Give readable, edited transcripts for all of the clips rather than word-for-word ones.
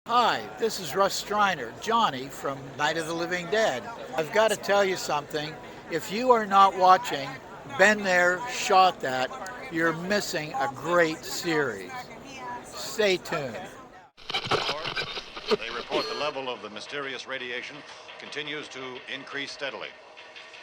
Hi, this is Russ Streiner, Johnny from Night of the Living Dead. I've got to tell you something. If you are not watching Been There, Shot That, you're missing a great series. Stay tuned. They report the level of the mysterious radiation continues to increase steadily.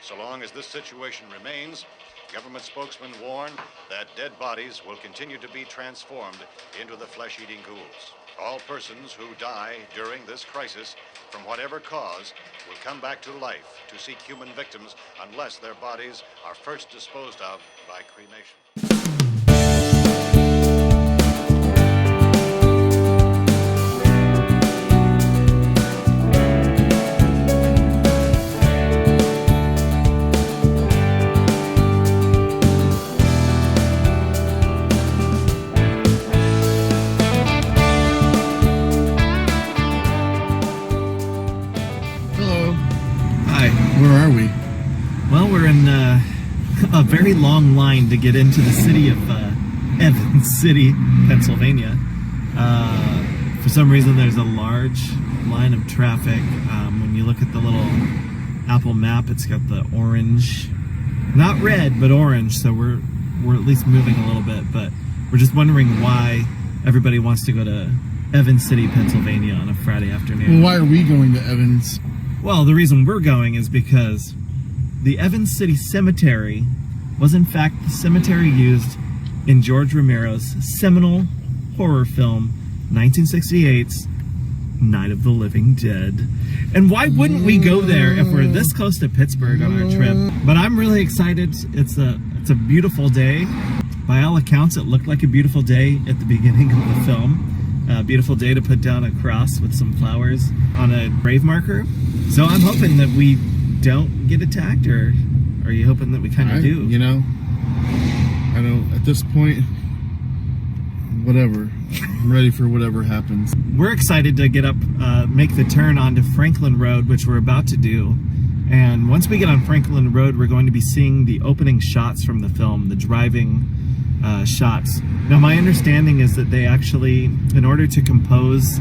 So long as this situation remains, government spokesmen warn that dead bodies will continue to be transformed into the flesh-eating ghouls. All persons who die during this crisis, from whatever cause, will come back to life to seek human victims unless their bodies are first disposed of by cremation. Where are we? Well, we're in a very long line to get into the city of Evans City, Pennsylvania. For some reason, there's a large line of traffic. When you look at the little Apple map, it's got the orange, not red, but orange. So we're at least moving a little bit. But we're just wondering why everybody wants to go to Evans City, Pennsylvania on a Friday afternoon. Well, why are we going to Evans? Well, the reason we're going is because the Evans City Cemetery was in fact the cemetery used in George Romero's seminal horror film, 1968's Night of the Living Dead. And why wouldn't we go there if we're this close to Pittsburgh on our trip? But I'm really excited. It's a beautiful day. By all accounts, it looked like a beautiful day at the beginning of the film. A beautiful day to put down a cross with some flowers on a grave marker. So I'm hoping that we don't get attacked, or are you hoping that we kind of do? You know, I don't, at this point, whatever. I'm ready for whatever happens. We're excited to get up, make the turn onto Franklin Road, which we're about to do. And once we get on Franklin Road, we're going to be seeing the opening shots from the film, the driving shots. Now, my understanding is that they actually, in order to compose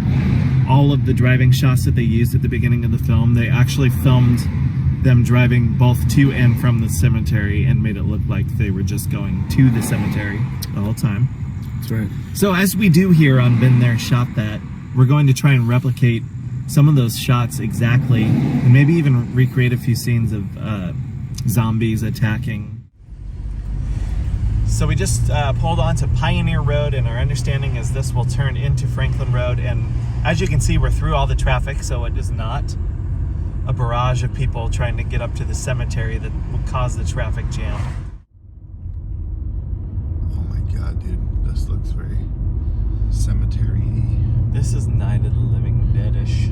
all of the driving shots that they used at the beginning of the film, they actually filmed them driving both to and from the cemetery and made it look like they were just going to the cemetery the whole time. That's right. So as we do here on Been There, Shot That, we're going to try and replicate some of those shots exactly, and maybe even recreate a few scenes of zombies attacking. So we just pulled onto Pioneer Road, and our understanding is this will turn into Franklin Road. And as you can see, we're through all the traffic, so it is not a barrage of people trying to get up to the cemetery that will cause the traffic jam. Oh my god, dude. This looks very cemetery-y. This is Night of the Living Dead-ish.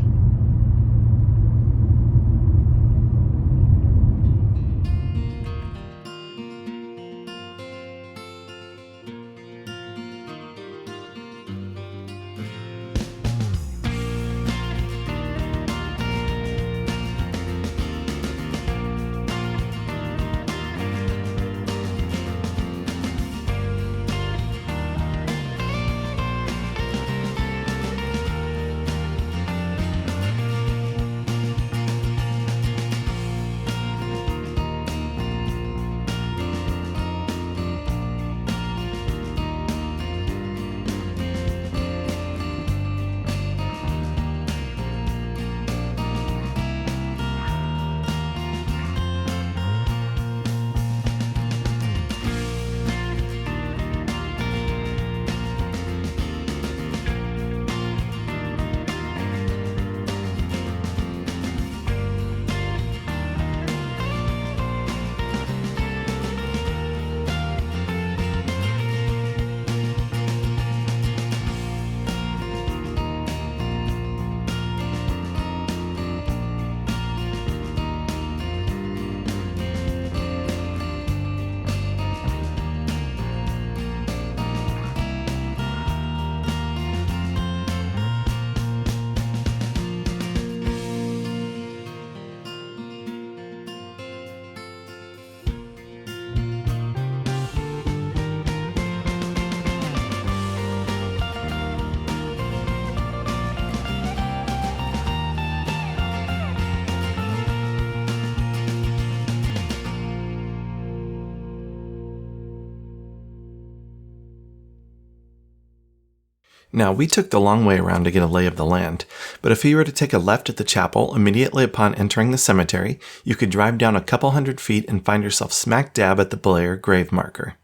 Now, we took the long way around to get a lay of the land, but if you were to take a left at the chapel immediately upon entering the cemetery, you could drive down a couple hundred feet and find yourself smack dab at the Blair grave marker.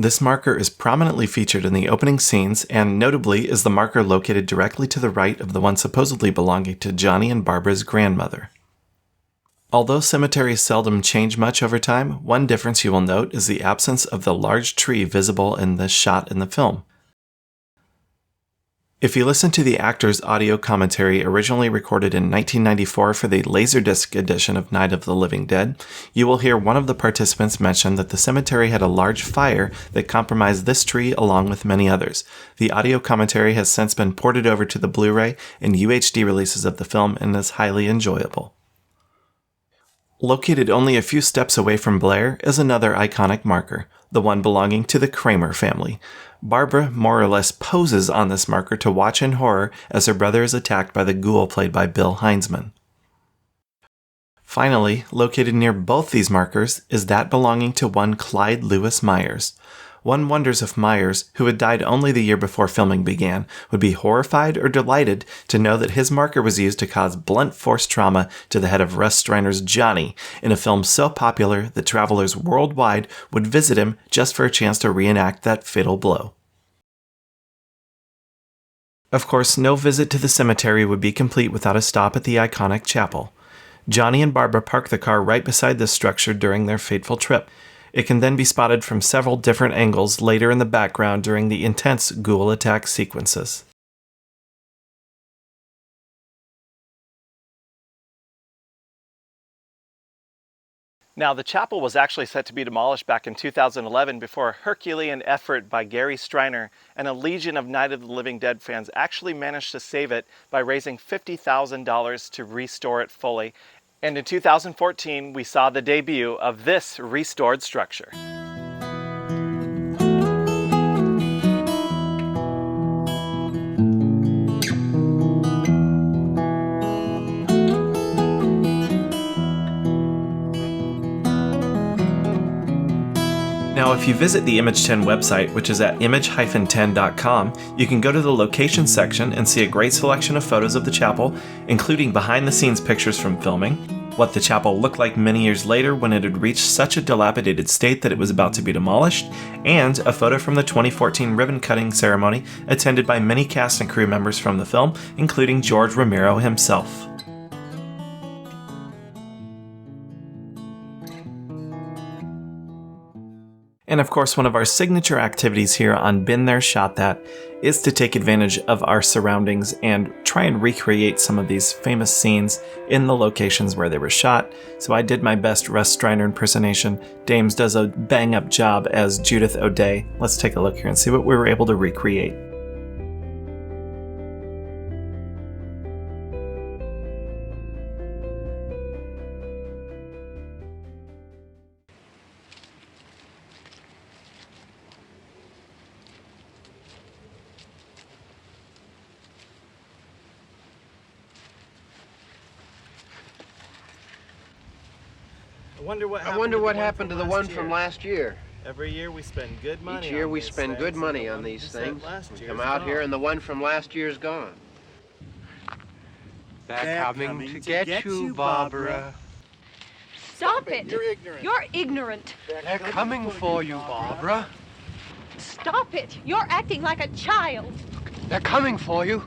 This marker is prominently featured in the opening scenes, and notably is the marker located directly to the right of the one supposedly belonging to Johnny and Barbara's grandmother. Although cemeteries seldom change much over time, one difference you will note is the absence of the large tree visible in this shot in the film. If you listen to the actor's audio commentary originally recorded in 1994 for the Laserdisc edition of Night of the Living Dead, you will hear one of the participants mention that the cemetery had a large fire that compromised this tree along with many others. The audio commentary has since been ported over to the Blu-ray and UHD releases of the film and is highly enjoyable. Located only a few steps away from Blair is another iconic marker, the one belonging to the Kramer family. Barbara more or less poses on this marker to watch in horror as her brother is attacked by the ghoul played by Bill Heinzman. Finally, located near both these markers is that belonging to one Clyde Lewis Myers. One wonders if Myers, who had died only the year before filming began, would be horrified or delighted to know that his marker was used to cause blunt force trauma to the head of Russ Streiner's Johnny in a film so popular that travelers worldwide would visit him just for a chance to reenact that fatal blow. Of course, no visit to the cemetery would be complete without a stop at the iconic chapel. Johnny and Barbara park the car right beside this structure during their fateful trip. It can then be spotted from several different angles later in the background during the intense ghoul attack sequences. Now, the chapel was actually set to be demolished back in 2011 before a Herculean effort by Gary Streiner and a legion of Night of the Living Dead fans actually managed to save it by raising $50,000 to restore it fully. And in 2014, we saw the debut of this restored structure. Now, if you visit the Image 10 website, which is at image-10.com, you can go to the location section and see a great selection of photos of the chapel, including behind-the-scenes pictures from filming, what the chapel looked like many years later when it had reached such a dilapidated state that it was about to be demolished, and a photo from the 2014 ribbon-cutting ceremony attended by many cast and crew members from the film, including George Romero himself. And of course, one of our signature activities here on Been There, Shot That is to take advantage of our surroundings and try and recreate some of these famous scenes in the locations where they were shot. So I did my best Russ Streiner impersonation. Dames does a bang-up job as Judith O'Day. Let's take a look here and see what we were able to recreate. I wonder what happened to the one from last year. Every year we spend good money. Each year we spend good money on these things. We come out here and the one from last year's gone. They're coming to get you, Barbara. Stop it! You're ignorant. You're ignorant. They're coming for you, Barbara. Stop it! You're acting like a child. They're coming for you.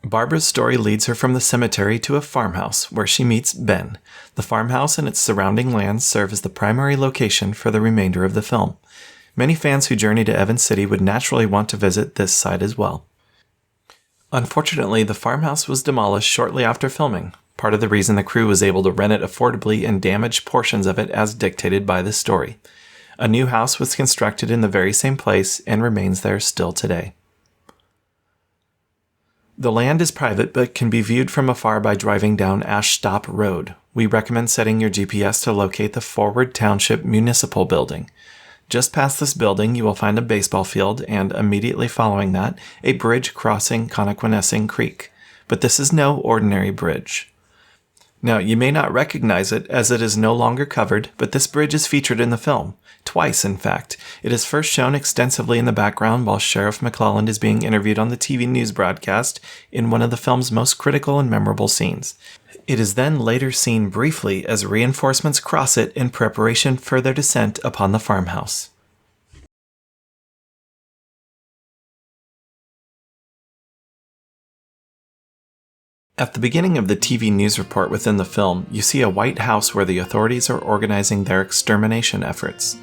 Barbara's story leads her from the cemetery to a farmhouse where she meets Ben. The farmhouse and its surrounding lands serve as the primary location for the remainder of the film. Many fans who journey to Evans City would naturally want to visit this site as well. Unfortunately, the farmhouse was demolished shortly after filming, part of the reason the crew was able to rent it affordably and damage portions of it as dictated by the story. A new house was constructed in the very same place and remains there still today. The land is private but can be viewed from afar by driving down Ashstop Road. We recommend setting your GPS to locate the Forward Township Municipal Building. Just past this building, you will find a baseball field and, immediately following that, a bridge crossing Connoquenessing Creek. But this is no ordinary bridge. Now, you may not recognize it as it is no longer covered, but this bridge is featured in the film. Twice, in fact. It is first shown extensively in the background while Sheriff McClelland is being interviewed on the TV news broadcast in one of the film's most critical and memorable scenes. It is then later seen briefly as reinforcements cross it in preparation for their descent upon the farmhouse. At the beginning of the TV news report within the film, you see a white house where the authorities are organizing their extermination efforts.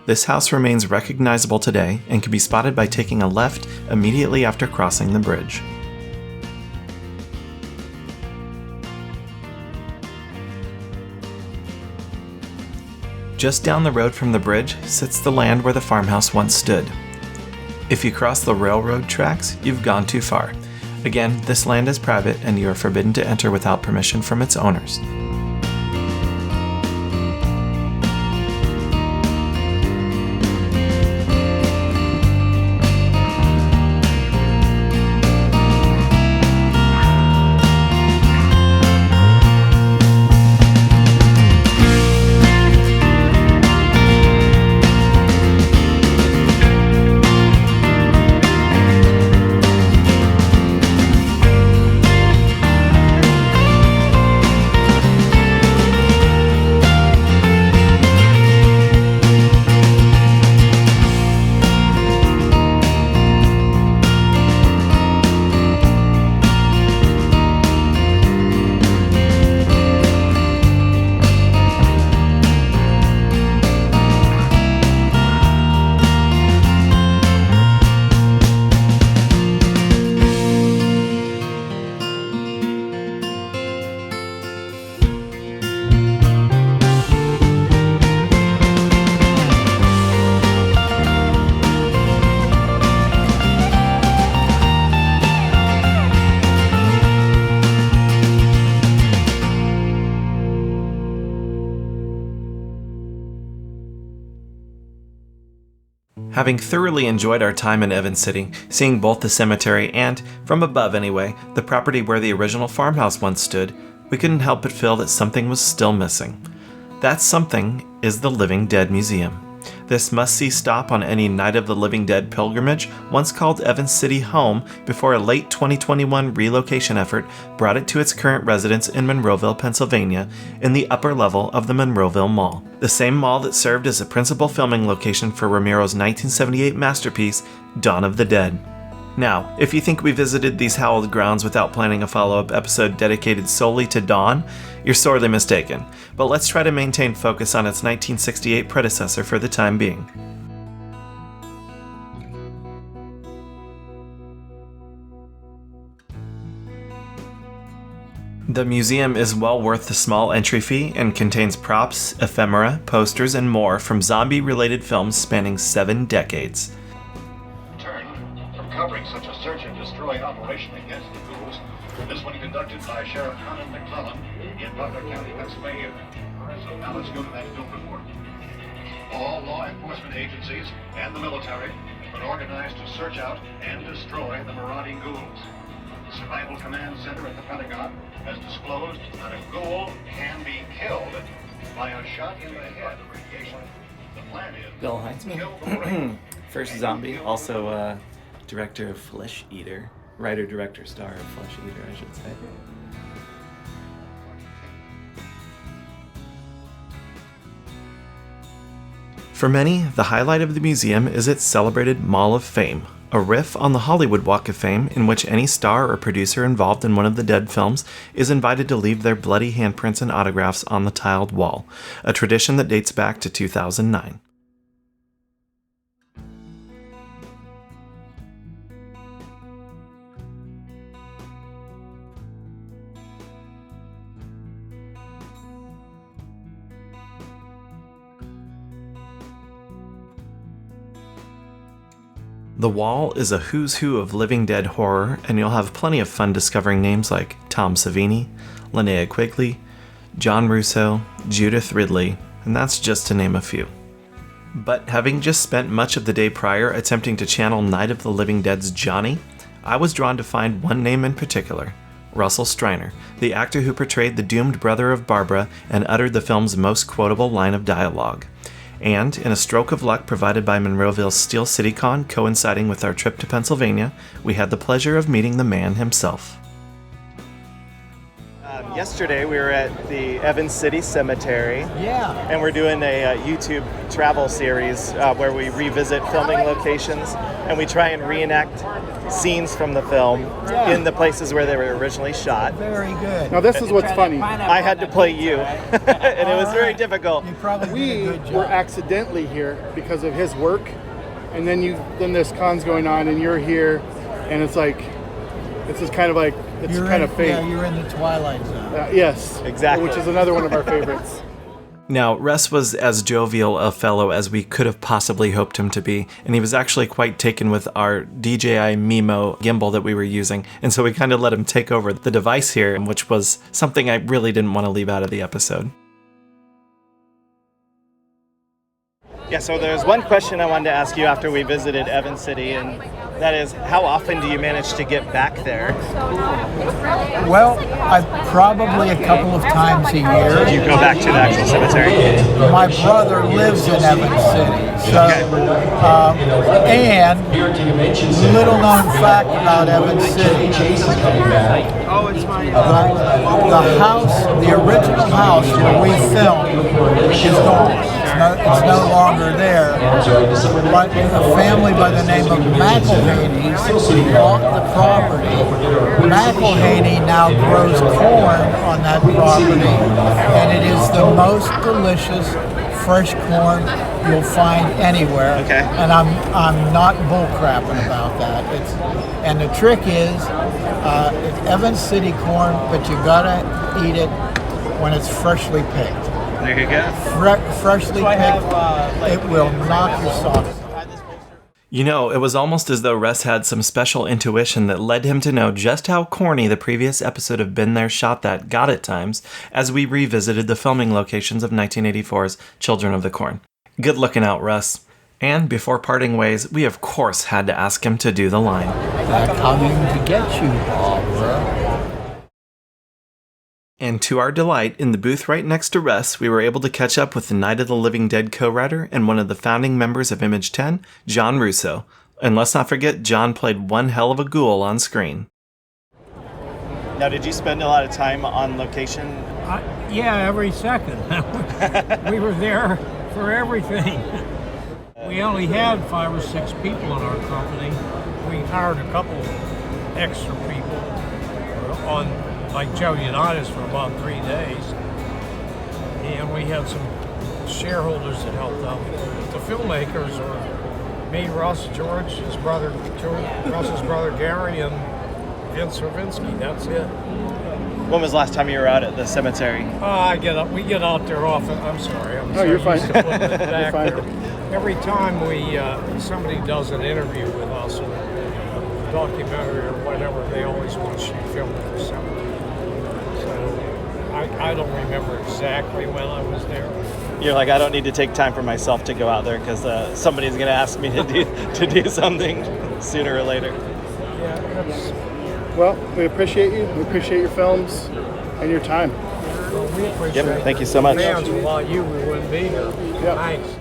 This house remains recognizable today and can be spotted by taking a left immediately after crossing the bridge. Just down the road from the bridge sits the land where the farmhouse once stood. If you cross the railroad tracks, you've gone too far. Again, this land is private and you are forbidden to enter without permission from its owners. Having thoroughly enjoyed our time in Evans City, seeing both the cemetery and, from above anyway, the property where the original farmhouse once stood, we couldn't help but feel that something was still missing. That something is the Living Dead Museum. This must-see stop on any Night of the Living Dead pilgrimage once called Evans City home before a late 2021 relocation effort brought it to its current residence in Monroeville, Pennsylvania, in the upper level of the Monroeville Mall, the same mall that served as a principal filming location for Romero's 1978 masterpiece, Dawn of the Dead. Now, if you think we visited these hallowed grounds without planning a follow-up episode dedicated solely to Dawn, you're sorely mistaken, but let's try to maintain focus on its 1968 predecessor for the time being. The museum is well worth the small entry fee and contains props, ephemera, posters, and more from zombie-related films spanning 7 decades. Covering such a search and destroy operation against the ghouls, this one conducted by Sheriff Connon McClellan in Butler County, Pennsylvania. So now let's go to that film report. All law enforcement agencies and the military have been organized to search out and destroy the marauding ghouls. The Survival Command Center at the Pentagon has disclosed that a ghoul can be killed by a shot in the head. The plan is Bill Heinzman, first zombie, also director of Flesh Eater. Writer, director, star of Flesh Eater, I should say. For many, the highlight of the museum is its celebrated Mall of Fame, a riff on the Hollywood Walk of Fame in which any star or producer involved in one of the Dead films is invited to leave their bloody handprints and autographs on the tiled wall, a tradition that dates back to 2009. The wall is a who's who of Living Dead horror, and you'll have plenty of fun discovering names like Tom Savini, Linnea Quigley, John Russo, Judith Ridley, and that's just to name a few. But having just spent much of the day prior attempting to channel Night of the Living Dead's Johnny, I was drawn to find one name in particular, Russell Streiner, the actor who portrayed the doomed brother of Barbara and uttered the film's most quotable line of dialogue. And, in a stroke of luck provided by Monroeville's Steel City Con coinciding with our trip to Pennsylvania, we had the pleasure of meeting the man himself. Yesterday we were at the Evans City Cemetery. Yeah. And we're doing a YouTube travel series where we revisit filming locations and we try and reenact scenes from the film in the places where they were originally shot. Very good. Now this is what's funny. I had to play you, and it was very difficult. You probably We did a good job. were accidentally here because of his work, and then this con's going on, and you're here, and it's like, it's just kind of like, it's You're kind in, of fate. Yeah, you're in the Twilight Zone. Yes, Exactly. which is another one of our favorites. Now, Russ was as jovial a fellow as we could have possibly hoped him to be, and he was actually quite taken with our DJI Mimo gimbal that we were using, and so we kind of let him take over the device here, which was something I really didn't want to leave out of the episode. Yeah, so there's one question I wanted to ask you after we visited Evans City, and that is, how often do you manage to get back there? Well, probably a couple of times a year. Do you go back to the actual cemetery? My brother lives in Evans City, so and little known fact about Evans City. The house, the original house where we filmed is gone. It's no longer there. But a family by the name of McElhaney bought the property. McElhaney now grows corn on that property, and it is the most delicious fresh corn you'll find anywhere. Okay. And I'm not bullcrapping about that. And the trick is, it's Evans City corn, but you gotta eat it when it's freshly picked. There you go. Freshly picked, it will knock your socks off. You know, it was almost as though Russ had some special intuition that led him to know just how corny the previous episode of Been There, Shot That got at times as we revisited the filming locations of 1984's Children of the Corn. Good looking out, Russ. And before parting ways, we of course had to ask him to do the line. They're coming to get you, Barbara. And to our delight, in the booth right next to Russ, we were able to catch up with the Night of the Living Dead co-writer and one of the founding members of Image 10, John Russo. And let's not forget, John played one hell of a ghoul on screen. Now, did you spend a lot of time on location? Yeah, every second. We were there for everything. We only had 5 or 6 people in our company. We hired a couple extra people on, like Joe Unitas, for about 3 days. And we had some shareholders that helped out. The filmmakers were me, Russ, George, Russ's brother Gary, and Vince Ravinsky. That's it. When was the last time you were out at the cemetery? We get out there often. I'm sorry. I'm No, you're fine. used to putting it back You're fine. there. Every time somebody does an interview with us, or a documentary or whatever, they always want to shoot film at the cemetery. So I don't remember exactly when I was there. You're like, I don't need to take time for myself to go out there because somebody's going to ask me to do something sooner or later. Yeah, that's. Well, we appreciate you. We appreciate your films and your time. Well, we appreciate Yep, thank you so much. Fans, without you, we wouldn't be here. Yep. Thanks.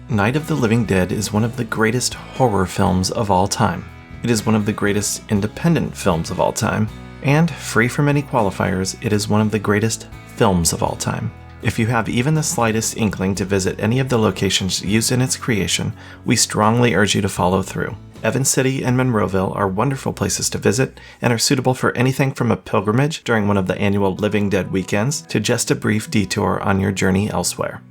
Night of the Living Dead is one of the greatest horror films of all time. It is one of the greatest independent films of all time. And, free from any qualifiers, it is one of the greatest films of all time. If you have even the slightest inkling to visit any of the locations used in its creation, we strongly urge you to follow through. Evans City and Monroeville are wonderful places to visit and are suitable for anything from a pilgrimage during one of the annual Living Dead weekends to just a brief detour on your journey elsewhere.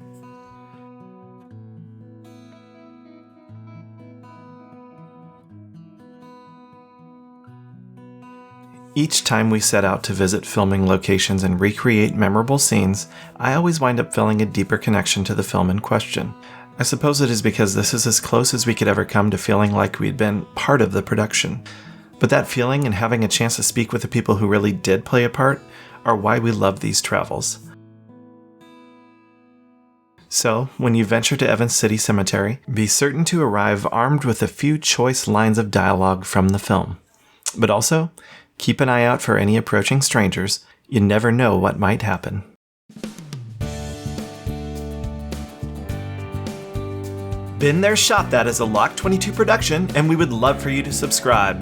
Each time we set out to visit filming locations and recreate memorable scenes, I always wind up feeling a deeper connection to the film in question. I suppose it is because this is as close as we could ever come to feeling like we'd been part of the production. But that feeling and having a chance to speak with the people who really did play a part are why we love these travels. So, when you venture to Evans City Cemetery, be certain to arrive armed with a few choice lines of dialogue from the film. But also, keep an eye out for any approaching strangers. You never know what might happen. Been There, Shot That is a Lock 22 production, and we would love for you to subscribe.